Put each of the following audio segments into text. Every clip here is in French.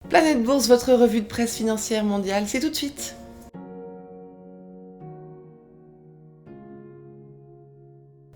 Planète Bourse, votre revue de presse financière mondiale, c'est tout de suite.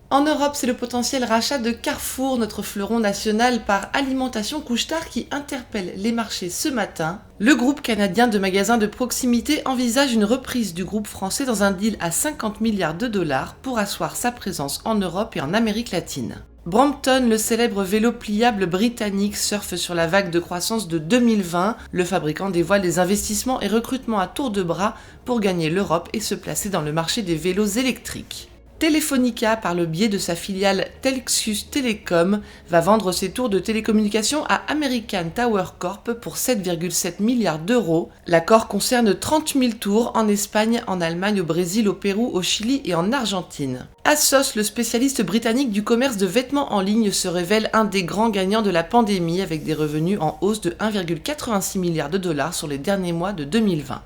En Europe, c'est le potentiel rachat de Carrefour, notre fleuron national, par Alimentation Couche-Tard qui interpelle les marchés ce matin. Le groupe canadien de magasins de proximité envisage une reprise du groupe français dans un deal à 50 milliards de dollars pour asseoir sa présence en Europe et en Amérique latine. Brompton, le célèbre vélo pliable britannique, surfe sur la vague de croissance de 2020. Le fabricant dévoile des investissements et recrutements à tour de bras pour gagner l'Europe et se placer dans le marché des vélos électriques. Telefonica, par le biais de sa filiale Telxius Telecom, va vendre ses tours de télécommunications à American Tower Corp pour 7,7 milliards d'euros. L'accord concerne 30 000 tours en Espagne, en Allemagne, au Brésil, au Pérou, au Chili et en Argentine. Asos, le spécialiste britannique du commerce de vêtements en ligne, se révèle un des grands gagnants de la pandémie avec des revenus en hausse de 1,86 milliard de dollars sur les derniers mois de 2020.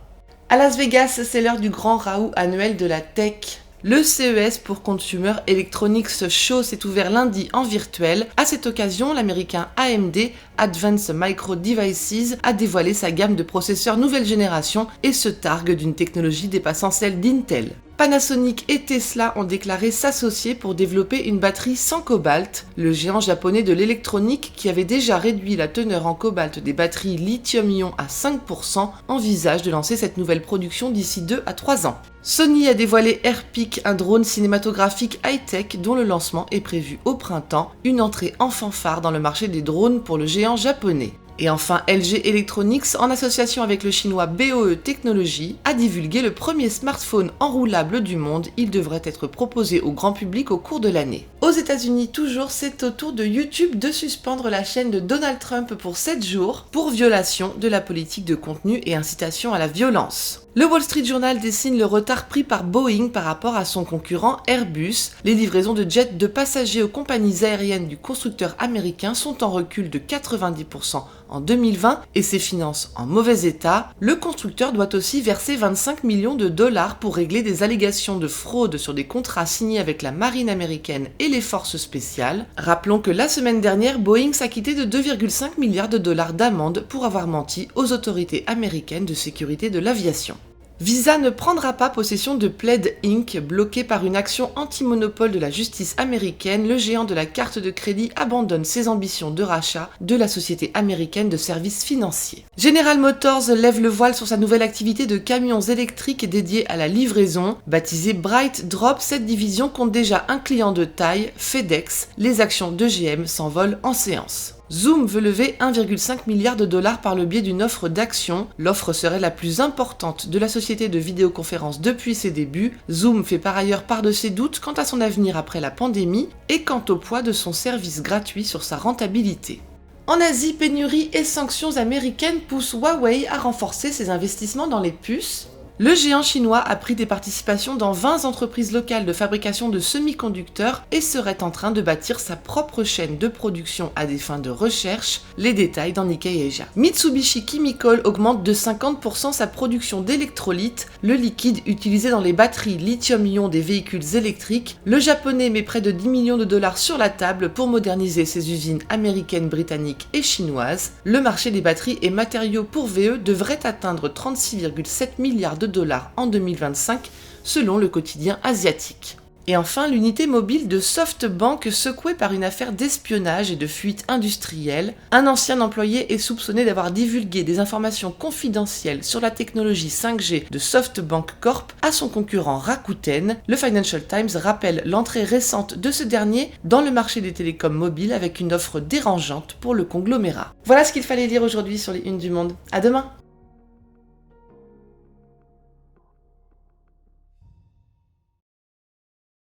À Las Vegas, c'est l'heure du grand raout annuel de la tech. Le CES pour Consumer Electronics Show s'est ouvert lundi en virtuel. À cette occasion, l'américain AMD, Advanced Micro Devices, a dévoilé sa gamme de processeurs nouvelle génération et se targue d'une technologie dépassant celle d'Intel. Panasonic et Tesla ont déclaré s'associer pour développer une batterie sans cobalt. Le géant japonais de l'électronique, qui avait déjà réduit la teneur en cobalt des batteries lithium-ion à 5%, envisage de lancer cette nouvelle production d'ici 2 à 3 ans. Sony a dévoilé Airpeak, un drone cinématographique high-tech dont le lancement est prévu au printemps, une entrée en fanfare dans le marché des drones pour le géant japonais. Et enfin, LG Electronics, en association avec le chinois BOE Technology, a divulgué le premier smartphone enroulable du monde. Il devrait être proposé au grand public au cours de l'année. Aux États-Unis, toujours, c'est au tour de YouTube de suspendre la chaîne de Donald Trump pour 7 jours pour violation de la politique de contenu et incitation à la violence. Le Wall Street Journal dessine le retard pris par Boeing par rapport à son concurrent Airbus. Les livraisons de jets de passagers aux compagnies aériennes du constructeur américain sont en recul de 90% en 2020 et ses finances en mauvais état. Le constructeur doit aussi verser 25 millions de dollars pour régler des allégations de fraude sur des contrats signés avec la marine américaine et les forces spéciales. Rappelons que la semaine dernière, Boeing s'acquittait de 2,5 milliards de dollars d'amende pour avoir menti aux autorités américaines de sécurité de l'aviation. Visa ne prendra pas possession de Plaid Inc. Bloqué par une action anti-monopole de la justice américaine, le géant de la carte de crédit abandonne ses ambitions de rachat de la société américaine de services financiers. General Motors lève le voile sur sa nouvelle activité de camions électriques dédiés à la livraison. Baptisée Bright Drop, cette division compte déjà un client de taille, FedEx. Les actions de GM s'envolent en séance. Zoom veut lever 1,5 milliard de dollars par le biais d'une offre d'actions. L'offre serait la plus importante de la société de vidéoconférence depuis ses débuts. Zoom fait par ailleurs part de ses doutes quant à son avenir après la pandémie et quant au poids de son service gratuit sur sa rentabilité. En Asie, pénurie et sanctions américaines poussent Huawei à renforcer ses investissements dans les puces. Le géant chinois a pris des participations dans 20 entreprises locales de fabrication de semi-conducteurs et serait en train de bâtir sa propre chaîne de production à des fins de recherche. Les détails dans Nikkei Asia. Mitsubishi Chemical augmente de 50% sa production d'électrolyte, le liquide utilisé dans les batteries lithium-ion des véhicules électriques. Le japonais met près de 10 millions de dollars sur la table pour moderniser ses usines américaines, britanniques et chinoises. Le marché des batteries et matériaux pour VE devrait atteindre 36,7 milliards de dollars en 2025 selon le quotidien asiatique. Et enfin, l'unité mobile de SoftBank secouée par une affaire d'espionnage et de fuite industrielle. Un ancien employé est soupçonné d'avoir divulgué des informations confidentielles sur la technologie 5G de SoftBank Corp à son concurrent Rakuten. Le Financial Times rappelle l'entrée récente de ce dernier dans le marché des télécoms mobiles avec une offre dérangeante pour le conglomérat. Voilà ce qu'il fallait lire aujourd'hui sur les unes du Monde. À demain!